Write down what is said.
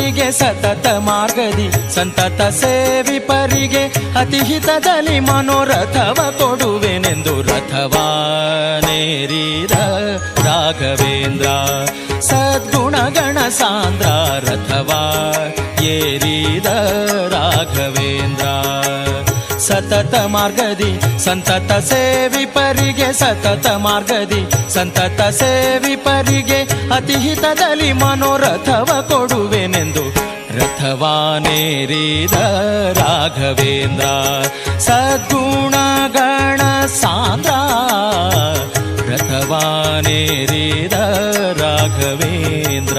ಪರಿಗೆ ಸತತ ಮಾರ್ಗದಿ ಸಂತತ ಸೇವಿಪರಿಗೆ ಅತಿಹಿತದಲ್ಲಿ ಮನೋರಥವ ಕೊಡುವೆನೆಂದು ರಥವಾನೇರಿದ ರಾಘವೇಂದ್ರ ಸದ್ಗುಣಗಣ ಸಾಂದ್ರ ರಥವಾ ಏರಿದ ರಾಘವೇಂದ್ರ ಸತತ ಮಾರ್ಗದಿ ಸಂತತ ಸೇವಿಪರಿಗೆ ಸತತ ಮಾರ್ಗದಿ ಸಂತತ ಸೇವಿಪರಿಗೆ ಅತಿಹಿತದಲ್ಲಿ ಮನೋರಥವ ಕೊಡುವೆನೆಂದು ರಥವಾನೇರಿದ ರಾಘವೇಂದ್ರ ಸದ್ಗುಣಗಣ ಸಾಂದ್ರ ರಥವಾನೇರಿದ ರಾಘವೇಂದ್ರ.